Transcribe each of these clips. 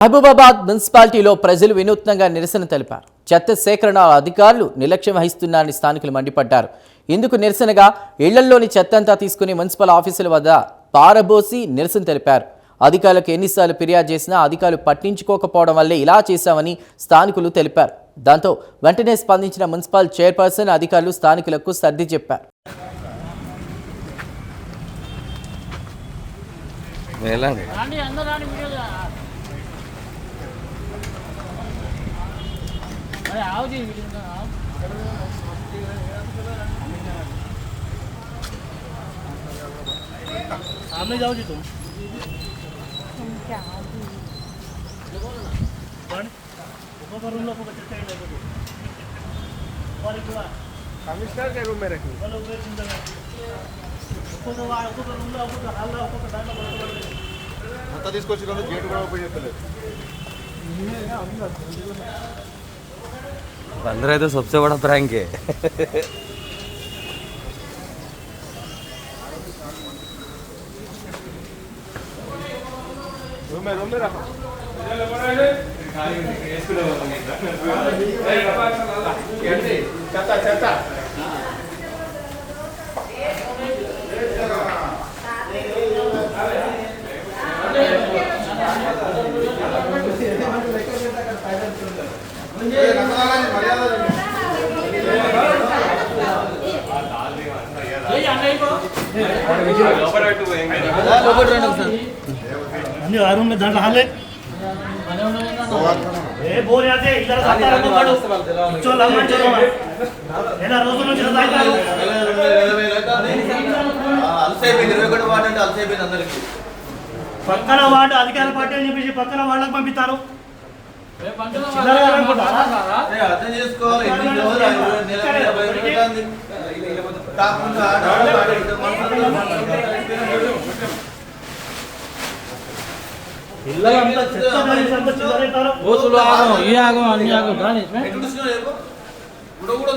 మహబూబాబాద్ మున్సిపాలిటీలో ప్రజలు వినూత్నంగా నిరసన తెలిపారు. చెత్త సేకరణ అధికారులు నిర్లక్ష్యం వహిస్తున్నారని స్థానికులు మండిపడ్డారు. ఇందుకు నిరసనగా ఇళ్లలోని చెత్తంతా తీసుకుని మున్సిపల్ ఆఫీసుల వద్ద పారబోసి నిరసన తెలిపారు. అధికారులకు ఎన్నిసార్లు ఫిర్యాదు చేసినా అధికారులు పట్టించుకోకపోవడం వల్లే ఇలా చేశామని స్థానికులు తెలిపారు. దాంతో వెంటనే స్పందించిన మున్సిపల్ చైర్పర్సన్ అధికారులు స్థానికులకు సర్ది చెప్పారు. सामने जाओ जी तुम क्या रूम लो कमिश्नर के रूम में रखी అంతా తీసుకొచ్చి గేట్ కూడా ఓపెన్ చేస్తలేదు. अंदर है तो सबसे बड़ा प्रैंक है. रूम में रखो. चता रूम में दांट हाले बोल जाते इधर आता रंग पड़ो चलो लम्बा चलो ఏనా రోజు నుంచి తాగుతారు అల్సేబిన్ వార్డు అంటే అల్సేబిన్ అందరికి పక్కన వార్డు అధికార పార్టీ అని చెప్పి పక్కన వాళ్ళకి పంపిస్తారు. అర్థం చేసుకోవాలి. ఎన్ని రోజులు కాకుండా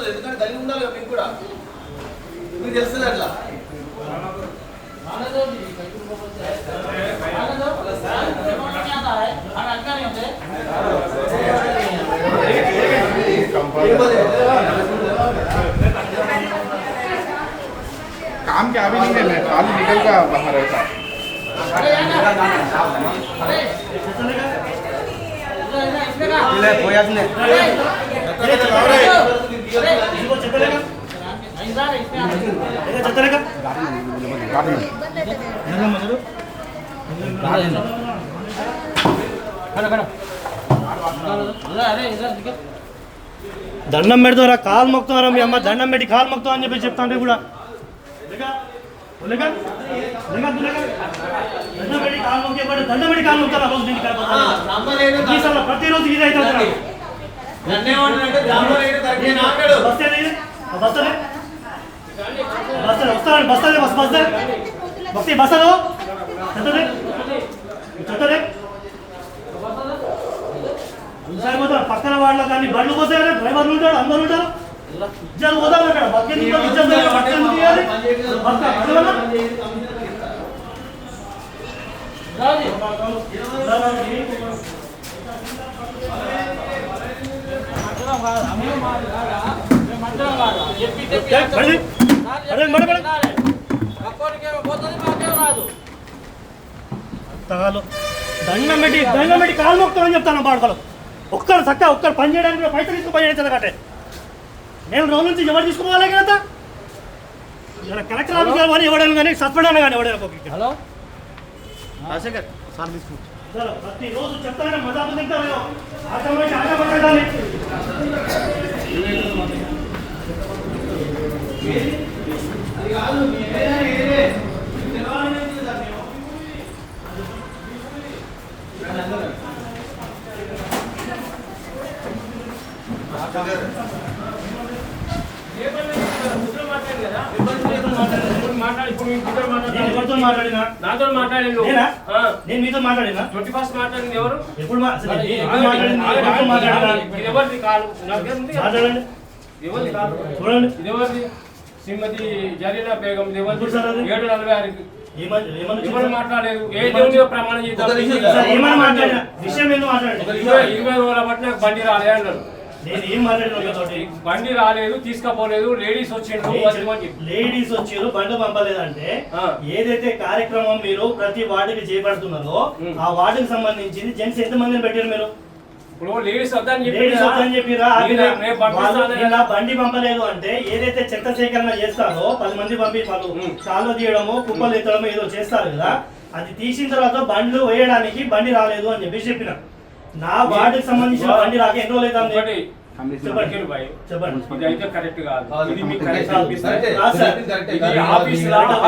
ఎందుకంటే కలిగి ఉండాలి మీకు కూడా మీకు తెలుస్తుంది అట్లా काम क्या अभी नहीं है खाली निकल का बाहर रहता దండం పెడతారా కాలు మొక్కుతారా మీ అమ్మ దండం పెట్టి కాలు మొక్కుతా అని చెప్పి చెప్తాంటే కూడా దండం పెట్టి కాలు మొక్కుతారా రోజు దీనికి ప్రతిరోజు ఇది అవుతుంది. పక్కన వాళ్ళ కానీ బండ్లు పోతాయి డ్రైవర్లు ఉంటాడు అందరు ఉంటారు ఇజ్జలు పోతారు అక్కడ దండం పెట్టి కాలు మొక్కుతామని చెప్తాను బాడుకలు ఒక్కరు చక్క ఒక్కరు పని చేయడానికి పైసలు తీసుకుని పని చేయలేదు కట్టే నేను రోజు నుంచి ఎవరు తీసుకోవాలి కదా కలెక్టర్ ఆఫీస్ కానీ ఇవ్వడానికి కానీ సస్పెండ్ అయినా కానీ ఇవ్వడానికి హలో సార్ తీసుకుంటాను ప్రతిరోజు చెప్తానే మజాబు తింటాను ఆటోమేటిక్ నాతో మాట్లాడింది నేను మీతో మాట్లాడినా 21 మాట్లాడింది ఎవరు ఎప్పుడు ఎవరిది కాలు మాట్లాడండి ఎవరిది కాలు చూడండి ఇది ఎవరిది శ్రీమతి జరీనా బేగం ఎవరిది 746 ఎవరు మాట్లాడలేదు ఏ దేవుని ప్రమాణం చేద్దాం సార్, ఏమని మాట్లాడినా విషయం ఏందో మాట్లాడండి. 20 రోజుల బట్టి నాకు బండి రాలే అన్నారు. నేను ఏం మాట్లాడిన బండి రాలేదు, తీసుకపోలేదు, లేడీస్ వచ్చిండ్రు అని చెప్పి. లేడీస్ వచ్చారు, బండి పంపలేదంటే ఏదైతే కార్యక్రమం మీరు ప్రతి వార్డుకి చేపడుతున్నారో ఆ వార్డుకి సంబంధించింది జెంట్స్ ఎంత మందిని పెట్టారు మీరు? ఇప్పుడు లేడీస్ వద్దని లేడీస్ వద్దని చెప్పిరా? చెప్పి ఇలా బండి పంపలేదు అంటే ఏదైతే చెత్త సేకరణ చేస్తారో 10 మంది పంపి వాళ్ళు కాళ్ళు తీయడము కుప్పలు ఎత్తడము ఏదో చేస్తారు కదా, అది తీసిన తర్వాత బండ్లు వేయడానికి బండి రాలేదు అని చెప్పి చెప్పిన. నా వార్డుకి సంబంధించిన బండి రాక ఎన్ని రోజులు అవుతుంది? చెప్పండి. ఇది అయితే కరెక్ట్ కాదు. ఇది మీకు కరెక్ట్ కరెక్ట్ అనిపిస్తుంది. కాదు సార్. ఇది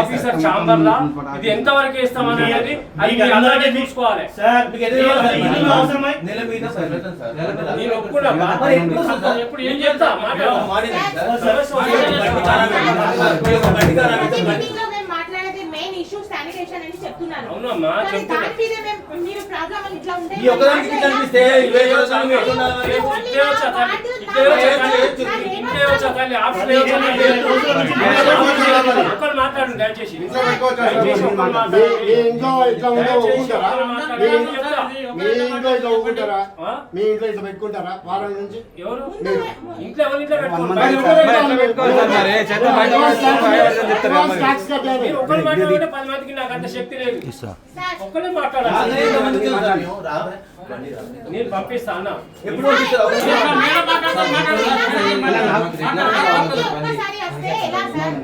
ఆఫీసర్ ఛాంబర్ లా ఇది ఎంత వరకు ఇస్తామని అనేది అది మీరు అందరికీ చూసుకోవాలి. సార్, మీకు ఎన్ని రోజులు అవసరమై? నెల మీద సార్, వెళ్తాను సార్. నేను ఒప్పుకున్నా. ఎప్పుడు ఏం చేస్తా మాట్లాడు. అవునమ్మా, చెప్తున్నా. మీరు ప్రాబ్లం ఇట్లా ఉంటే ఈ ఒక్కదానికి ఇట్లా అనిపిస్తే 20 రోజులు మీరు ఎట్లా ఉండాలి? ఒక్కరు మాట్లాడండి దయచేసి. ఇంట్లో ఇట్లా ఉంటే ఒప్పుకుంటారా? మీ ఇంట్లో ఇట్లా ఒప్పుకుంటారా? మీ ఇంట్లో ఇట్లా పెట్టుకుంటారా వారం నుంచి? ఎవరు ఇంట్లో ఎవరు ఇంట్లో పెట్టుకోండి. ట్యాక్స్ కట్టాలి. మీరు ఒక్కరు మాట్లాడుకుంటే 10 మందికి నాకు అంత శక్తి లేదు. ఒక్కరే మాట్లాడాలి. నేను పంపిస్తా అన్న. ఎప్పుడు పంపిస్తారు? ఒక్కసారి వస్తే ఎలా సార్?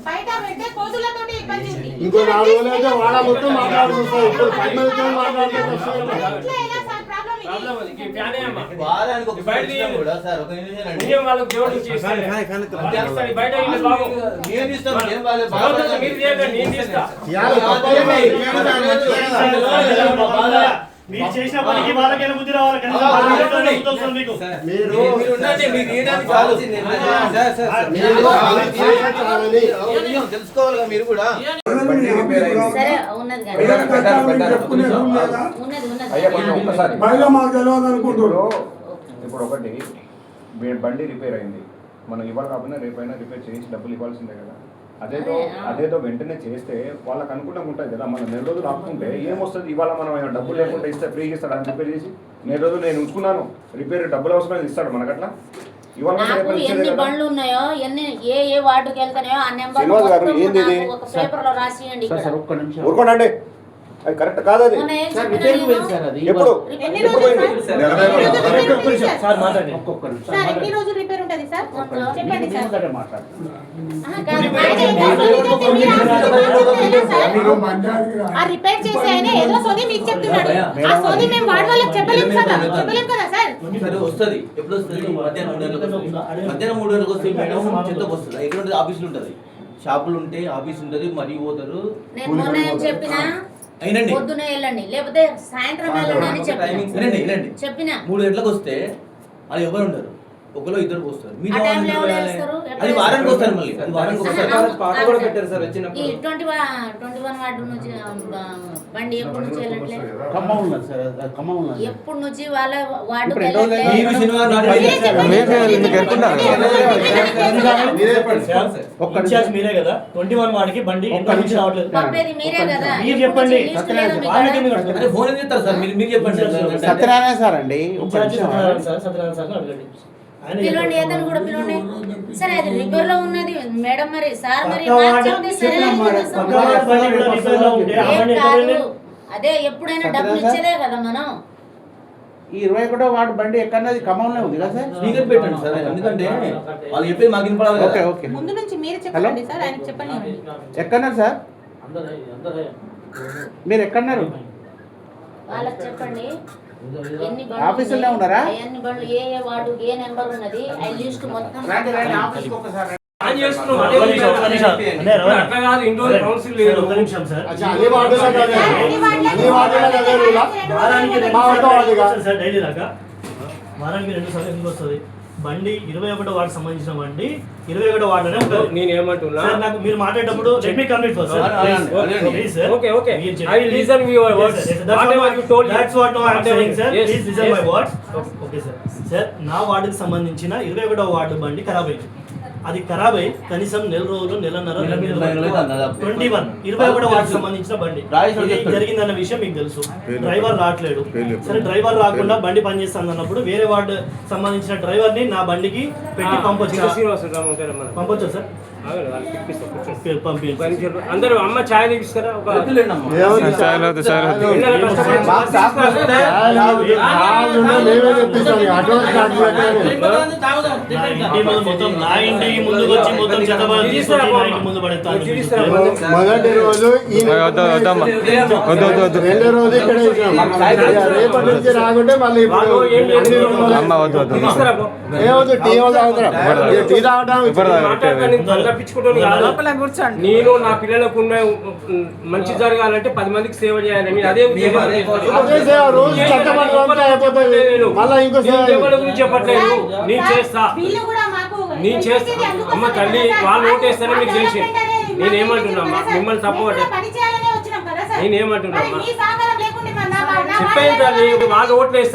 బయట పెడితే కోతులతోటి ఇబ్బంది ఉంది. ఇంకో 4 రోజులు అయితే వాడ మొత్తం మాట్లాడుకుంటారు. ఇప్పుడు 10 మందితో మాట్లాడుకుంటారు. ఇంట్లో ఎలా సార్ ప్రాబ్లం ఇది? ప్రాబ్లం అది. ఈ ఫ్యానే అమ్మ. వారానికి ఒక బయట ఇష్టం కూడా సార్, ఒక నిమిషం అండి. నేను వాళ్ళకి దేవుడు చేస్తాను. బయట ఇల్లు బాగు. నేను తీస్తాను, ఏం బాగాలేదు, బాగుంది, మీరు చేయండి, నేను తీస్తా. మీరు చేసిన పనికి వాళ్ళకైనా బుద్ధి రావాలి కానీ మీకు. మీరు ఉండండి, మీరు తీయడానికి చాలు. తెలుసుకోవాలిగా మీరు కూడా. సరే ఉన్నది కానీ ఉన్నది మహిళ మాకు తెలియదు అనుకుంటారు. ఇప్పుడు ఒకటి బండి రిపేర్ అయింది, మనం ఇవ్వాలి కాకుండా రేపైనా రిపేర్ చేసి డబ్బులు ఇవ్వాల్సిందే కదా. అదేదో వెంటనే చేస్తే వాళ్ళకి అనుకూలంగా ఉంటుంది కదా. మనం 2 రోజులు ఆపుకుంటే ఏమొస్తుంది? ఇవాళ మనం డబ్బులు లేకుండా ఇస్తే ఫ్రీగా ఇస్తాడు అని రిపేర్ చేసి 4 రోజులు నేను ఉంచుకున్నాను, రిపేర్ డబ్బులు అవసరం ఇస్తాడు మనకు అట్లా. ఇవాళ నాకు ఎన్ని బండ్లు ఉన్నాయో ఎన్ని ఏ వార్డుకి వెళ్తానో ఆ నెంబర్ ఒక పేపర్ లో రాసియండి. ఊరుకోండి, అది కరెక్ట్ కాదు. అది ఎప్పుడు ఎన్ని ఎప్పుడు రోజులు పోయింది? సార్? సార్ మాట్లాడండి. సార్ ఎన్ని రోజులు రిపేర్ ఉంటుంది సార్? చెప్పండి సార్. కాదు, ఆ రిపేర్ చేసే ఆయన ఏదో సోది మీకు చెప్తున్నాడు. ఆ సోది మేము వార్డు వాళ్ళకి చెప్పలేం కదా సార్. సరే వస్తుంది, ఎప్పుడు వస్తుంది? మధ్యాహ్నం 3 గంటలకు వస్తుంది. మధ్యాహ్నం 3 గంటలకు వస్తే మేడం చెత్తకు వస్తుంది. ఎక్కడ ఉంటుంది? ఆఫీసులు ఉంటుంది, షాపులు ఉంటాయి, ఆఫీస్ ఉంటుంది, మరీ పోతారు. నేను మొన్న ఏం చెప్పినా అయినండి, పొద్దునే వెళ్ళండి లేకపోతే సాయంత్రం వెళ్ళండి అని చెప్పిన 3 గంటలకు వస్తే అది ఎవరు ఉండరు, ఒకరు ఇద్దరు వస్తారు. ఆ టైంలో ఎవరు వేస్తారు? అది వారానికి వస్తారు, మళ్ళీ అది వారానికి వస్తారు. ఈ 21 వార్డు నుంచి బండి ఎప్పుడు నుంచి వెళ్ళట్లేదు. ఎప్పుడు నుంచి వాళ్ళ వార్డు మీరు శనివారం నాడు ఇన్ఛార్జ్ మీరే కదా. 21 వాడికి బండి ఎంత నుంచి రావట్లేదు. పంపేది మీరే కదా. మీరు చెప్పండి. వాళ్ళకి ఎందుకు అంటే అడగండి? ఫోన్ ఏం చేస్తారు సార్? మీరు చెప్పండి. సత్యనారాయణ సార్ అండి. ఇన్ఛార్జ్ సత్యనారాయణ సార్, సత్యనారాయణ సార్ని అడగండి. ఆయన పిలవండి, చెప్పండి. ఏదైనా కూడా పిలవండి. సరే అది రిపేర్ లో ఉన్నది మేడం, మరి సార్ మరి పక్క వార్డు మార్చేది సరే పక్క వార్డు బండి కూడా రిపేర్ లో ఉంటే ఆ బండి ఎంత కాదు. పోయింది? అదే ఎప్పుడైనా డబ్బులు ఇచ్చేదే కదా మనం. ఈ 21వ వార్డు బండి ఎక్కడన్నది ఖమ్మంలో ఉంది కదా సార్? స్పీకర్ పెట్టండి సార్, ఎందుకంటే వాళ్ళు చెప్పేది మాకు వినపడాలి కదా. ఓకే. ముందు నుంచి మీరు చెప్పండి సార్, ఆయనకి చెప్పండి. ఎక్కడన్నారు సార్? మీరు ఎక్కడన్నారు? వాళ్ళకి చెప్పండి ఎన్ని ఆఫీసులోనే ఉన్నారా? ఎన్ని బండ్లు ఏ వార్డు ఏ నెంబర్ ఉన్నది ఆ లిస్ట్ మొత్తం ఆఫీస్కి ఒకసారి ఆన్ చేస్తున్నాం. ఒక్క నిమిషం. అదే రవణ. అట్లా కాదు, ఇన్ని రోజులు కౌన్సిల్ లేదు. ఒక్క నిమిషం సార్. అన్ని వార్డులో కదా? అన్ని వార్డులో కదా రూలా? వారానికి 2 మా వార్డు వార్డుగా? సార్ డైలీ దాకా వారానికి 2 సార్లు ఎందుకు వస్తుంది? బండి 21వ వార్డు సంబంధించిన బండి 21వ వార్డులోనే ఉంటుంది. నేను ఏమంటున్నా, సార్ నాకు మీరు మాట్లాడేటప్పుడు let me complete first, sir. Please, sir. Okay. మీరు చెప్పండి. I will listen to your words. Yes, sir. That's Whatever what- you told me. that's what now I am Whatever- saying, sir. Yes, Please listen yes. my words. Okay, sir. Sir నా వార్డుకి సంబంధించిన 21వ ward బండి ఖరాబ్ అయింది. అది ఖరాబ్ అయ్యి కనీసం నెల రోజులు నెలన్నర 21 వాటికి సంబంధించిన బండి ఇది జరిగిందన్న విషయం మీకు తెలుసు. డ్రైవర్ రావట్లేడు. సరే డ్రైవర్ రాకుండా బండి పనిచేస్తుంది అన్నప్పుడు వేరే వార్డు సంబంధించిన డ్రైవర్ ని నా బండికి పెట్టి పంపొచ్చు సార్. అందరూ అమ్మ ఛాయ్ తీసుకురా ఇంటికి ముందుకు వచ్చి మొత్తం చెత్తబడి తీసుకొని ముందు పడేస్తాను. మొదటి రోజు రెండో రోజు ఇక్కడ రేపటి నుంచి రాకుంటే మళ్ళీ ఏమవుతుంది టీ తాగుతారా? టీ తాగడం నేను నా పిల్లలకు మంచి జరగాలంటే 10 మందికి సేవ చేయాలి. మీరు అదే రోజు గురించి చెప్పట్లేదు. నేను చేస్తా అమ్మ తల్లి వాళ్ళు ఓటేస్తారని మీకు తెలిసి నేనేమంటున్నామ్మా మిమ్మల్ని తప్పు నేనేమంటున్నామ్మా చెప్పేది తల్లి వాళ్ళు ఓట్లు వేస్తారు.